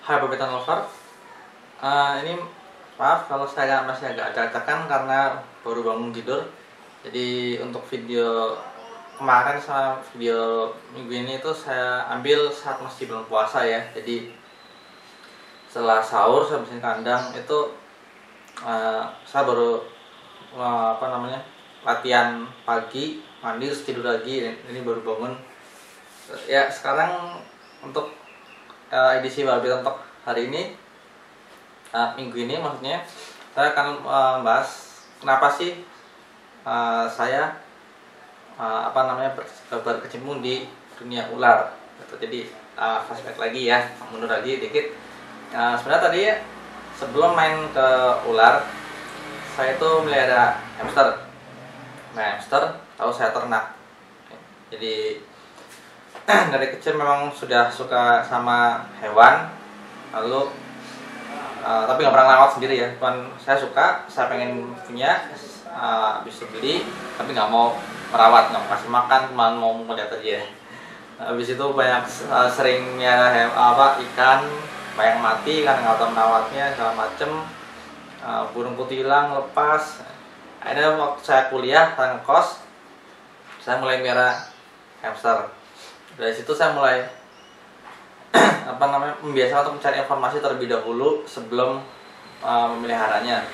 Hai badminton lover, ini maaf kalau saya masih agak acak-acakan karena baru bangun tidur. Jadi untuk video kemarin sama video minggu ini itu saya ambil saat masih belum puasa ya. Jadi setelah sahur saya bersihin kandang itu saya baru latihan pagi, mandi terus tidur lagi. Ini baru bangun. Ya sekarang untuk edisi badminton untuk hari ini, minggu ini maksudnya, saya akan membahas kenapa sih saya berkecimpung di dunia ular. Jadi flashback lagi ya, mundur lagi dikit. Sebenarnya tadi sebelum main ke ular, saya itu melihara hamster. Nah, hamster tahu saya ternak. Jadi dari kecil memang sudah suka sama hewan, lalu tapi nggak pernah lewat sendiri ya. Cuman saya suka, saya pengen punya, bisa beli, tapi nggak mau merawat, nggak mau kasih makan, cuma mau melihat aja. Habis itu banyak seringnya ikan banyak mati karena nggak tahu merawatnya segala macem. Burung putih hilang, lepas. Akhirnya waktu saya kuliah, saya ngekos, saya mulai melihara hamster. Dari situ saya mulai membiasakan untuk mencari informasi terlebih dahulu sebelum memeliharanya.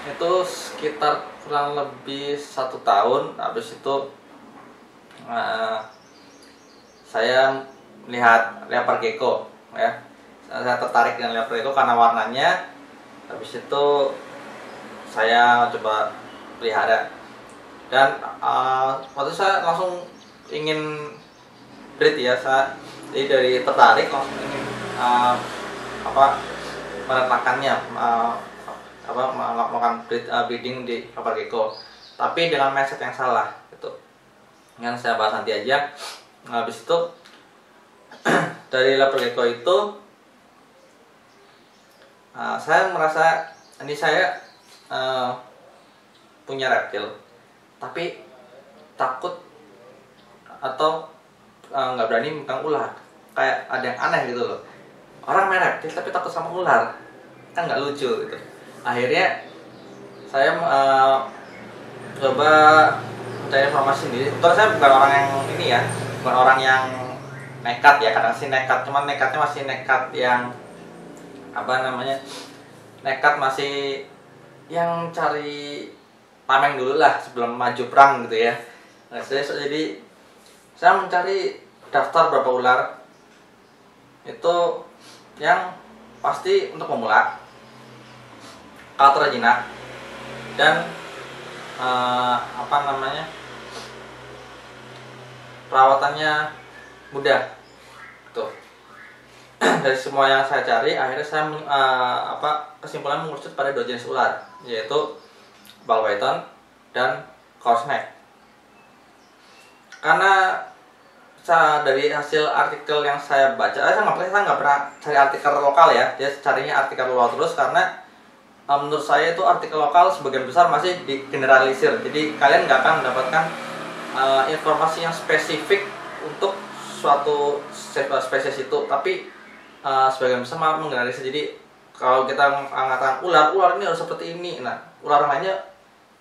Itu sekitar kurang lebih 1 tahun. Habis itu saya melihat leopard gecko ya. Saya tertarik dengan leopard gecko karena warnanya. Habis itu saya coba pelihara, dan waktu itu saya langsung ingin breed ya. Jadi dari tertarik langsung ingin menetapkannya, melakukan breeding di leopard gecko, tapi dengan mindset yang salah gitu. Yang saya bahas nanti aja. Habis itu dari leopard gecko itu saya merasa ini saya punya reptil, tapi takut atau nggak berani megang ular. Kayak ada yang aneh gitu loh, orang main reptil tapi takut sama ular, kan nggak lucu gitu. Akhirnya saya coba mencari informasi sendiri. Kebetulan saya bukan orang yang ini ya, bukan orang yang nekat ya. Kadang sih nekat, cuman nekatnya masih nekat yang nekat masih yang cari tameng dulu lah sebelum maju perang gitu ya. Nah, jadi saya mencari daftar berapa ular itu yang pasti untuk pemula, karakter jinak, dan perawatannya mudah tuh. Dari semua yang saya cari, akhirnya saya kesimpulan mengerucut pada 2 jenis ular, yaitu ball python dan corsnake. Karena dari hasil artikel yang saya baca, saya nggak pernah cari artikel lokal ya. Dia carinya artikel luar terus, karena menurut saya itu artikel lokal sebagian besar masih digeneralisir. Jadi kalian nggak akan mendapatkan informasi yang spesifik untuk suatu spesies itu, tapi sebagian besar menggeneralisir. Jadi kalau kita mengatakan ular ini harus seperti ini, nah ular lainnya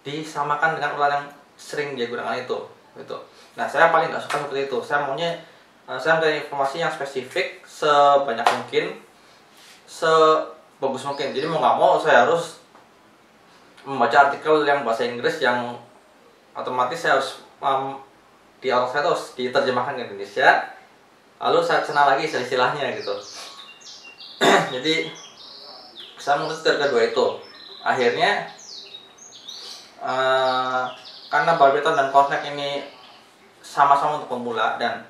disamakan dengan ular yang sering dia gunakan itu gitu. Nah, saya paling nggak suka seperti itu. Saya maunya saya mencari informasi yang spesifik sebanyak mungkin, sebagus mungkin. Jadi mau nggak mau saya harus membaca artikel yang bahasa Inggris, yang otomatis saya harus di otak saya harus diterjemahkan ke Indonesia. Lalu saya kenal lagi istilah-istilahnya gitu. Jadi saya memutuskan kedua itu. Akhirnya karena ball python dan corsnake ini sama-sama untuk pemula, dan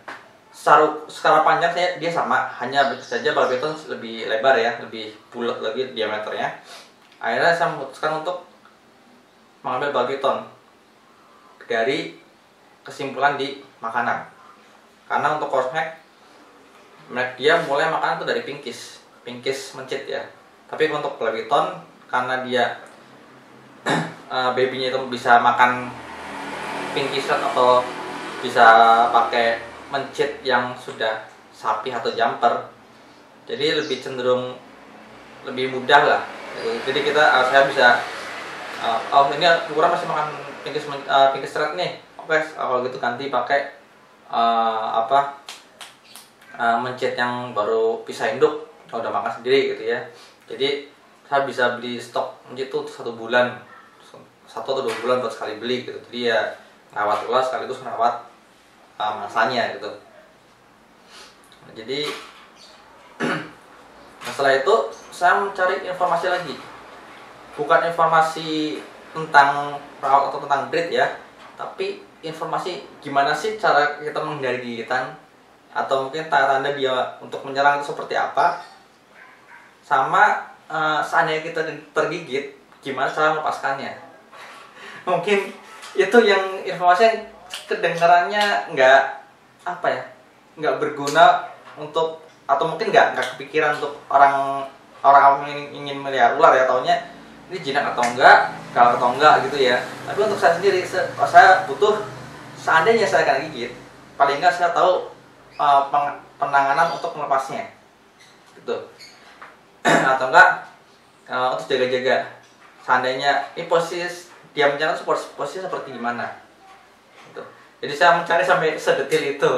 secara panjang dia sama, hanya saja ball python lebih lebar ya, lebih bulat lagi diameternya. Akhirnya saya memutuskan untuk mengambil ball python dari kesimpulan di makanan. Karena untuk corsnake, dia mulai makan itu dari pinkis mencit ya. Tapi untuk ball python, karena dia babynya itu bisa makan pinkisan atau bisa pakai mencit yang sudah sapi atau jumper, jadi lebih cenderung lebih mudah lah gitu. Jadi saya bisa oh ini ukuran masih makan pinky straight nih, oke kalau gitu ganti pakai mencit yang baru pisah induk kalau udah makan sendiri gitu ya. Jadi saya bisa beli stok mencit itu 1 bulan, 1 atau 2 bulan buat sekali beli gitu. Jadi ya ngawat ulas sekaligus ngawat masanya gitu. Jadi setelah itu saya mencari informasi lagi, bukan informasi tentang perawat atau tentang breed ya, tapi informasi gimana sih cara kita menghindari gigitan, atau mungkin tanda-tanda dia untuk menyerang itu seperti apa, sama seandainya kita tergigit gimana cara melepaskannya. Mungkin itu yang informasi yang kedengarannya nggak berguna untuk, atau mungkin nggak kepikiran untuk orang yang ingin melihara ular ya, taunya ini jinak atau enggak, galak atau enggak gitu ya. Tapi untuk saya sendiri, saya butuh, seandainya saya kena gigit, paling enggak saya tahu penanganan untuk melepasnya gitu. Atau enggak untuk jaga-jaga, seandainya ini posisi dia menyerang posisi seperti gimana gitu. Jadi saya mencari sampai sedetil itu.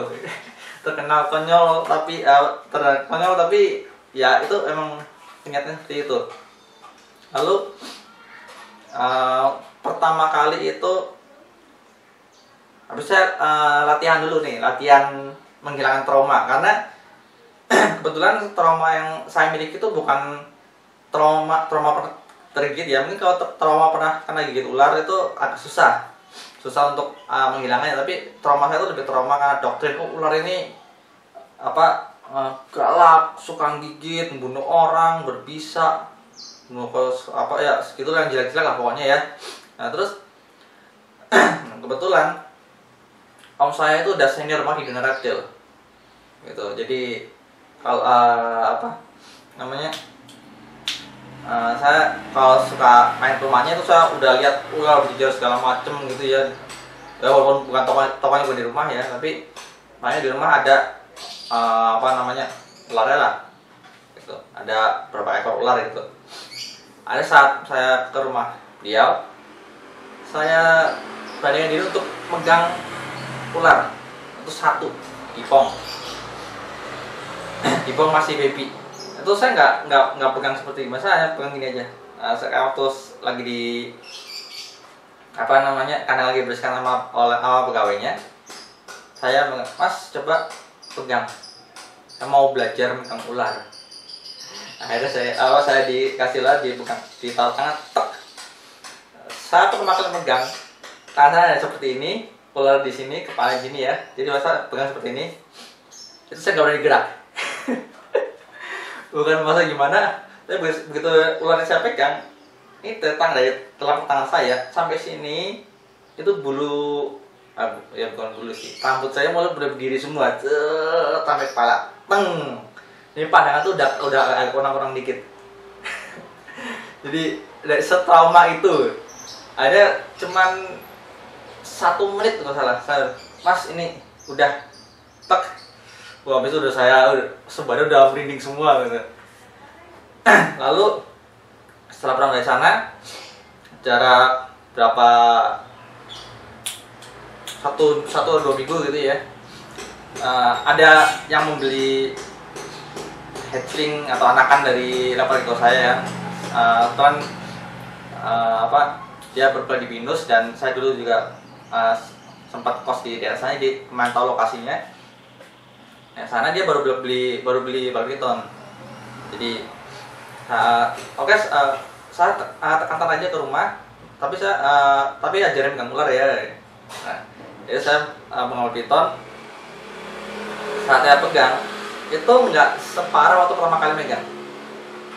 Terkenal konyol tapi ya itu emang kenyataannya seperti itu. Lalu pertama kali itu habis saya latihan dulu nih, latihan menghilangkan trauma, karena kebetulan trauma yang saya miliki itu bukan trauma pernah tergigit ya. Mungkin kalau trauma pernah kena gigit ular itu agak susah untuk menghilangkannya, tapi trauma saya itu lebih trauma karena doktrin ular ini galak, suka gigit, membunuh orang, berbisa, segitu yang jelek-jelek lah pokoknya ya. Nah terus kebetulan om saya itu udah senior banget di dunia reptil gitu. Jadi kalau saya kalau suka main ke rumahnya itu saya udah lihat ular berjejer segala macem gitu ya. Ya walaupun bukan tokonya bukan di rumah ya, tapi makanya di rumah ada ularnya lah gitu. Ada berapa ekor ular gitu. Ada saat saya ke rumah beliau, saya beranikan diri untuk megang ular itu satu, Ipong masih baby. Itu saya nggak pegang seperti ini, saya pegang gini aja. Saya waktu lagi di karena lagi bersihkan sama pegawainya, saya Mas coba pegang, saya mau belajar megang ular. Akhirnya saya dikasih lagi, bukan ditaruh tangan, tek. Saya pertama kali megang, tangan ada seperti ini, ular di sini, kepala di sini ya. Jadi masa pegang seperti ini, itu saya nggak berani gerak. Bukan masa gimana, tapi begitu ularnya saya pegang, ini dari telapak tangan saya sampai sini itu bulu, ya bukan bulu sih, rambut saya mulai berdiri semua, sampai kepala, teng. Ini pandangan tuh udah agak kurang dikit. Jadi dari setrauma itu ada cuman 1 menit nggak salah, Mas ini udah tek. Wah, habis itu sebadan udah merinding semua gitu. Lalu setelah pulang dari sana, jarak berapa 1 atau 2 minggu gitu ya, ada yang membeli hatchling atau anakan dari laboratorium saya ya. Dia berpelai di Binus, dan saya dulu juga sempat kos di daerah sana, di memantau lokasinya. Nah, sana dia baru beli badminton. Jadi saya tekankan aja ke rumah, tapi ajarin megang ular ya. Nah, jadi saya megang badminton, saat saya pegang itu nggak separah waktu pertama kali megang.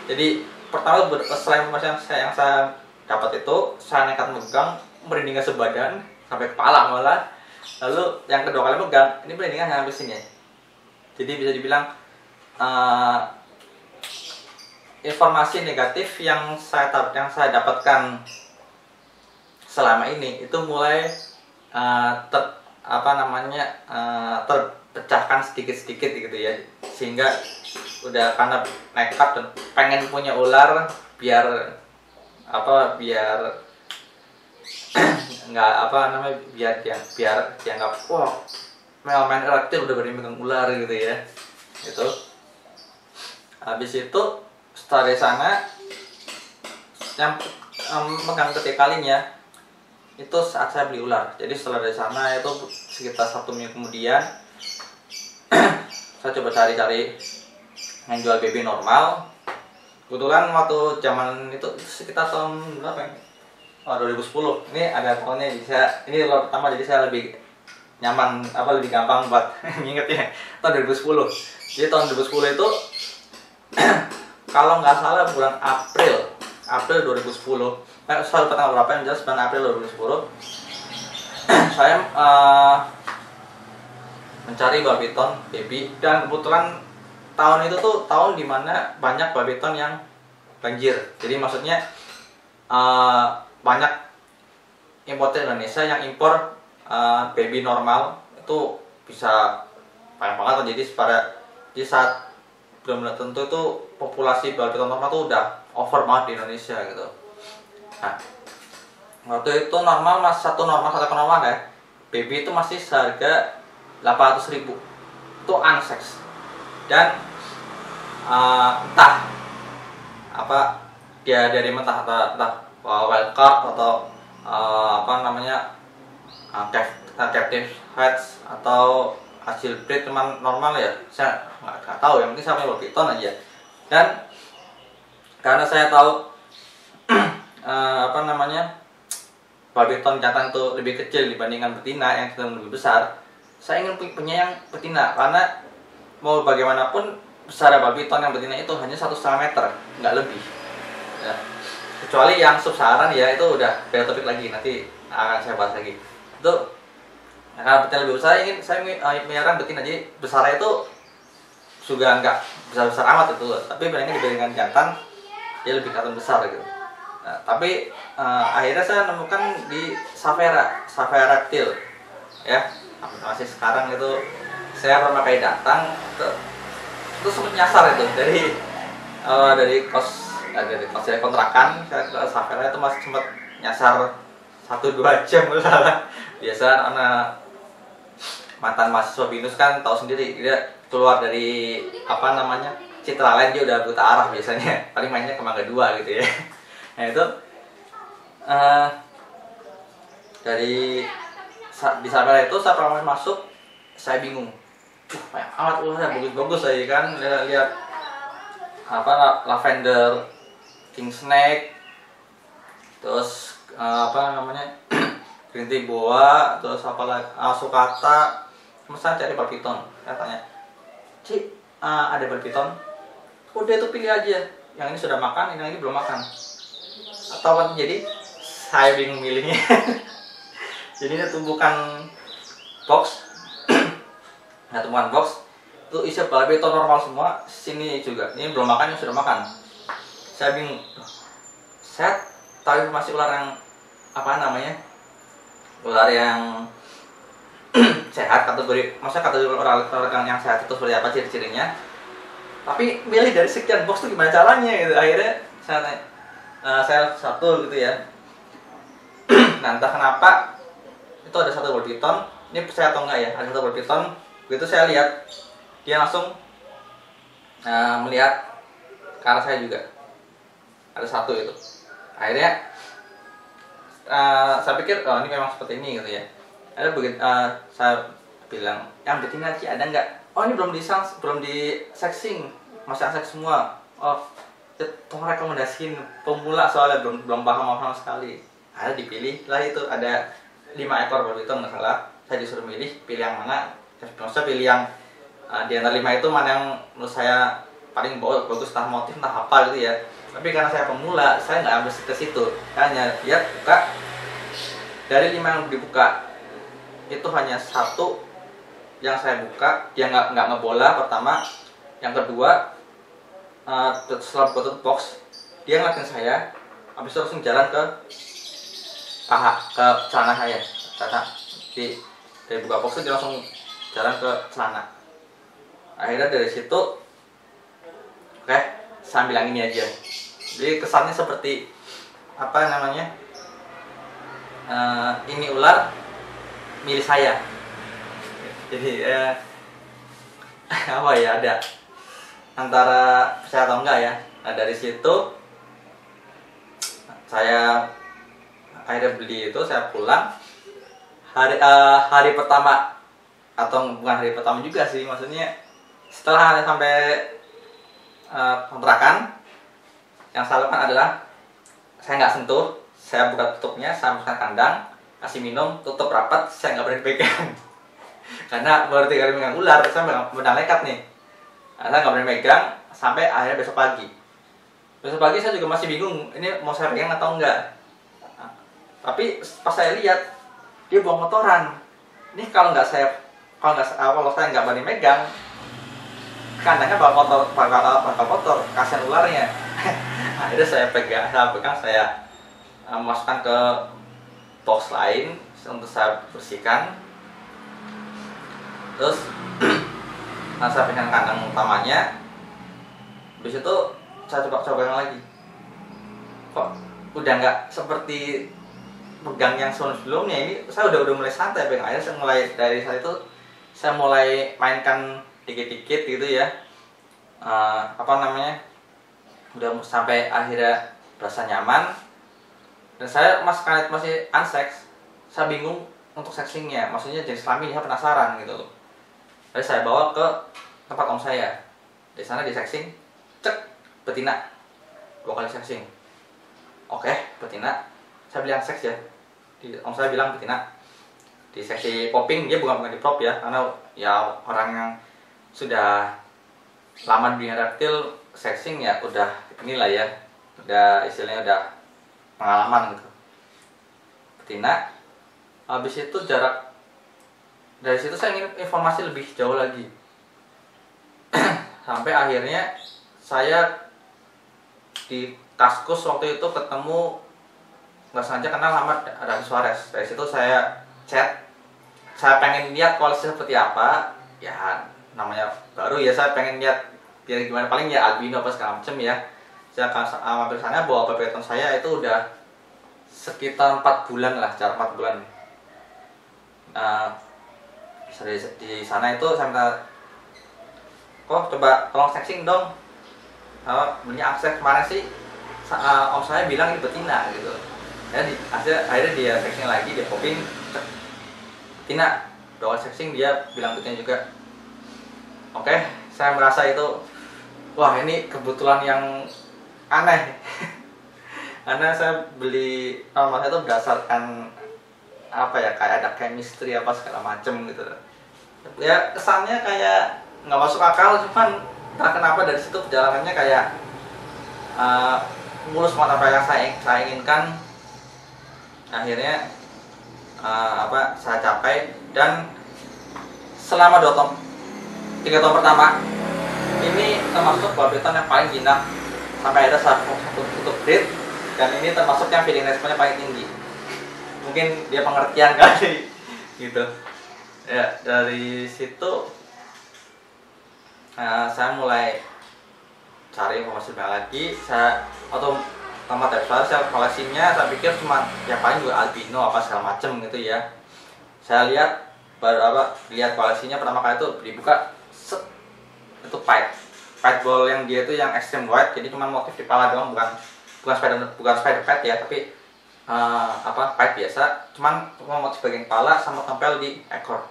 Jadi pertama selain informasi yang saya dapat itu, saya nekat megang, merindingnya sebadan sampai kepala malah. Lalu yang kedua kali megang, ini merindingnya sampai sini. Jadi bisa dibilang informasi negatif yang saya dapatkan selama ini itu mulai terpecahkan sedikit-sedikit gitu ya, sehingga udah karena nekat dan pengen punya ular biar biar nggak biar dia nggak wah main erektil udah berani megang ular gitu ya. Itu habis itu setelah dari sana yang megang ketiga kalinya itu saat saya beli ular. Jadi setelah dari sana itu sekitar 1 minggu kemudian saya coba cari-cari yang jual baby normal. Kebetulan waktu zaman itu sekitar tahun berapa ya? 2010. Ini ada tahunnya, jadi ini ular pertama, jadi saya lebih nyaman lebih gampang buat ngingetnya. Tahun 2010. Jadi tahun 2010 itu kalau nggak salah bulan April 2010. Saya lupa tanggal berapa, yang jelas bulan April 2010. Saya mencari babiton baby, dan kebetulan tahun itu tuh tahun dimana banyak babiton yang banjir. Jadi maksudnya banyak importer Indonesia yang impor baby normal itu bisa banyak banget. Jadi saat benar-benar tentu itu populasi babiton normal tuh udah over banget di Indonesia gitu. Nah, waktu itu satu normal ya, baby itu masih seharga 800.000. Itu unsex. Dan entah dia dari mentah entah wild card atau captive heads atau hasil breed teman normal ya, saya nggak tahu. Yang penting saya punya babiton aja. Dan karena saya tahu babiton jantan itu lebih kecil dibandingkan betina yang cenderung lebih besar, saya ingin punya yang betina, karena mau bagaimanapun besar babiton yang betina itu hanya 1,5 meter, nggak lebih ya. Kecuali yang sub-Saharan ya, itu udah beda topik lagi, nanti akan saya bahas lagi. Itu karena betina lebih besar, saya melihara betina, jadi besarnya itu juga nggak besar-besar amat itu, tapi dibandingkan jantan dia lebih kelihatan besar gitu. Nah, tapi akhirnya saya nemukan di Saveraktil ya. Masih sekarang itu saya pernah kayak datang terus sempat nyasar itu dari kos kontrakan saya ke Savera, itu masih sempat nyasar 1-2 jam salah. Biasa anak mantan mahasiswa BINUS kan tahu sendiri, dia keluar dari Citraland dia udah buta arah biasanya, paling mainnya ke Mangga 2 gitu ya. Nah itu di Savera itu saya pernah masuk, saya bingung, banyak amat ularnya, bagus-bagus saya kan lihat lavender king snake, terus green tea boa, terus sukata. Saya cari babiton, saya tanya, Ci, ada babiton? Udah itu pilih aja, yang ini sudah makan, yang ini belum makan. Atau apa? Jadi saya bingung milihnya. Jadi ini tumbukan box. Nah, tumbukan box itu isi babiton normal semua. Sini juga, ini belum makan, yang sudah makan. Saya bingung. Saya tahu masih ular yang ular yang sehat, kategori ular yang sehat itu seperti apa ciri-cirinya. Tapi milih dari sekian box itu gimana caranya gitu. Akhirnya saya satu gitu ya. Nah, entah kenapa itu ada satu babiton, ini percaya atau enggak ya, ada satu babiton. Begitu saya lihat, dia langsung melihat ke arah saya juga. Ada satu itu. Akhirnya saya pikir ini memang seperti ini gitu ya. Ada saya bilang, yang betina Ci ada nggak? Oh, ini belum di sexing, masih seks semua. Oh, tolong rekomendasiin pemula soalnya belum paham sama sekali. Ada dipilih lah, itu ada 5 ekor babiton nggak salah. Saya disuruh pilih yang mana. Saya pilih yang di antara 5 itu mana yang menurut saya paling bagus, entah motif entah apa gitu ya. Tapi karena saya pemula, saya nggak ambil ke situ. Hanya lihat buka, dari 5 yang dibuka itu hanya satu yang saya buka, dia nggak ngebola pertama. Yang kedua, setelah buka box, dia ngeliatin saya, habis itu langsung jalan ke celana saya. Dari buka box itu dia langsung jalan ke celana. Akhirnya dari situ Oke, saya bilang ini aja. Jadi kesannya seperti apa namanya, ini ular milik saya. Jadi apa ya, ada antara percaya atau enggak ya. Nah dari situ saya akhirnya beli itu, saya pulang hari pertama, atau bukan hari pertama juga sih, maksudnya setelah sampai kontrakan, yang saya lakukan adalah saya nggak sentuh, saya buka tutupnya, saya masukkan kandang, kasih minum, tutup rapat, saya nggak berani pegang. Karena baru 3 kali megang ular, saya udah nekat nih. Nah, saya nggak berani megang sampai akhirnya besok pagi. Besok pagi saya juga masih bingung, ini mau saya pegang atau enggak. Nah, tapi pas saya lihat dia buang kotoran. Ini kalau saya nggak berani megang, kandangnya bakal kotor, kasihan ularnya. Akhirnya saya pegang, saya masukkan ke box lain untuk saya bersihkan. Terus saya pegang kandang utamanya. Habis itu saya coba lagi. Kok udah nggak seperti pegang yang sebelumnya. Ini saya udah mulai santai pegang. Akhirnya saya mulai dari saat itu saya mulai mainkan dikit-dikit gitu ya, udah sampai akhirnya berasa nyaman. Dan saya masih unsex, saya bingung untuk sexingnya, maksudnya jenis kelaminnya penasaran gitu loh. Jadi saya bawa ke tempat om saya, di sana di sexing, cek betina, 2 kali sexing. Oke, betina, saya bilang seks ya, om saya bilang betina. Di seksi popping, dia bukan di prop ya, karena ya orang yang sudah lama di dunia reptil sexing ya udah inilah ya, udah istilahnya udah pengalaman gitu. Betina. Habis itu dari situ saya ingin informasi lebih jauh lagi. Sampai akhirnya saya di Kaskus waktu itu ketemu, nggak sengaja kenal sama Rani Suarez. Dari situ saya chat, saya pengen lihat kualitasnya seperti apa ya, namanya baru ya, saya pengen lihat biar gimana, paling ya albino apa segala macam ya. Saya akan mampir sana bawa baby saya, itu udah sekitar 4 bulan lah, jarak 4 bulan. Di sana itu saya minta, kok coba tolong sexing dong, belinya akses kemarin sih, om saya bilang ini betina gitu ya. Akhirnya dia sexing lagi, dia popping betina, 2 kali sexing, dia bilang betina juga. Oke, saya merasa itu, wah ini kebetulan yang aneh. Karena saya beli mas itu berdasarkan apa ya, kayak ada chemistry apa segala macem gitu ya. Kesannya kayak nggak masuk akal, cuman entah kenapa dari situ perjalanannya kayak mulus banget apa yang saya inginkan. Akhirnya saya capai, dan selama 3 tahun pertama ini termasuk babeton yang paling jinak, sampai ada satu tutup breed, dan ini termasuk yang feeding responnya paling tinggi. Mungkin dia pengertian kali gitu ya. Dari situ saya mulai cari informasi lagi. Saya atau sama Tesla, saya koleksinya, saya pikir cuma ya paling juga albino apa segala macem gitu ya. Saya lihat lihat koleksinya pertama kali itu dibuka, set, itu pied ball yang dia itu yang extreme white, jadi cuma motif di kepala doang, bukan spider pet ya, tapi pied biasa, cuma motif bagian kepala sama tempel di ekor.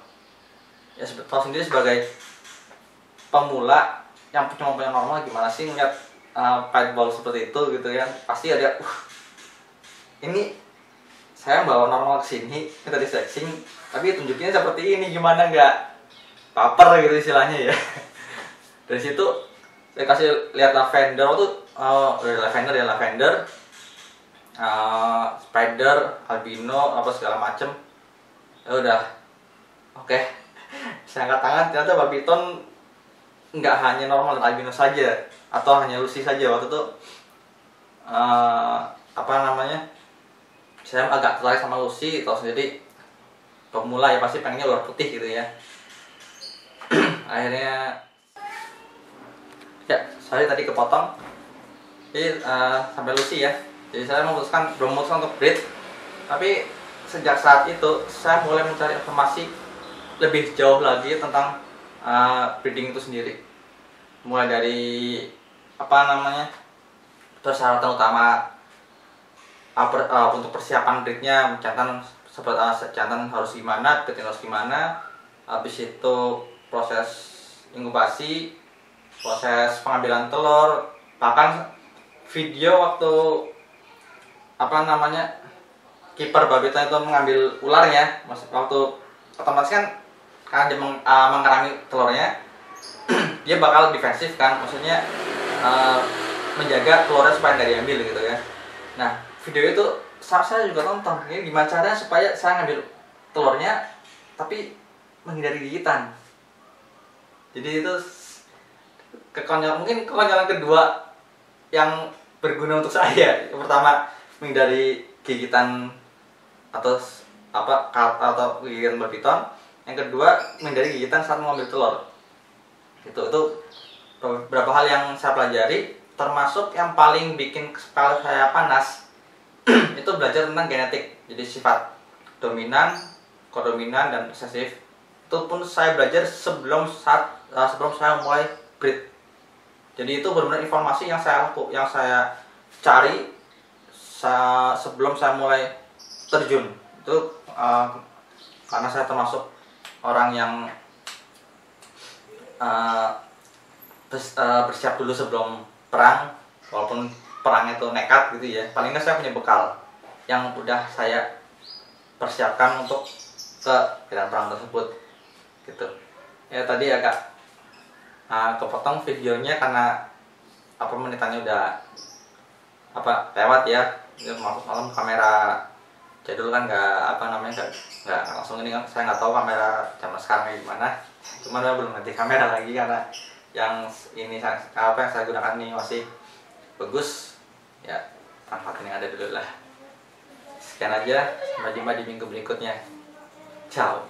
Ya tahu sendiri sebagai pemula yang cuma punya normal, gimana sih ngeliat pied ball seperti itu gitu ya, pasti ada ini saya bawa normal ke sini, kita di sexing, tapi tunjukinnya seperti ini, gimana nggak baper gitu istilahnya ya. Dari situ saya kasih lihat lavender tuh, lavender, spider, albino apa segala macem. Ya udah, oke. Saya angkat tangan, ternyata babiton nggak hanya normal dan albino saja, atau hanya lucy saja. Waktu itu saya agak tertarik sama lucy, tahu sendiri pemula ya pasti pengennya ular putih gitu ya. Akhirnya ya sorry tadi kepotong. Jadi sampai Lucy ya. Jadi saya belum memutuskan untuk breed. Tapi sejak saat itu saya mulai mencari informasi lebih jauh lagi tentang breeding itu sendiri. Mulai dari persyaratan utama untuk persiapan breednya, jantan harus gimana, betina harus gimana, habis itu proses inkubasi, proses pengambilan telur, bahkan video waktu kiper babita itu mengambil ularnya, waktu otomatis kan karena dia mengerami telurnya, dia bakal defensif kan, maksudnya menjaga telurnya supaya nggak diambil gitu ya. Nah, video itu saya juga tonton, ini gimana caranya supaya saya ngambil telurnya tapi menghindari gigitan. Jadi itu mungkin kekonyolan kedua yang berguna untuk saya. Yang pertama menghindari gigitan atau gigitan berpiton. Yang kedua menghindari gigitan saat mengambil telur. Itu beberapa hal yang saya pelajari, termasuk yang paling bikin kepala saya panas itu belajar tentang genetik. Jadi sifat dominan, kodominan, dan resesif itu pun saya belajar sebelum saya mulai breed. Jadi itu benar-benar informasi yang saya cari sebelum saya mulai terjun. Itu karena saya termasuk orang yang bersiap dulu sebelum perang, walaupun perangnya itu nekat gitu ya. Paling nggak saya punya bekal yang udah saya persiapkan untuk ke medan perang tersebut gitu. Ya tadi agak kepotong videonya karena menitannya udah lewat ya. Malam kamera jadul kan nggak langsung ini kan, saya nggak tahu kamera zaman sekarang kayak gimana. Cuman belum ganti kamera lagi karena yang saya gunakan ini masih bagus ya, manfaatin yang ada dulu lah. Sekian aja, sampai jumpa di minggu berikutnya. Ciao.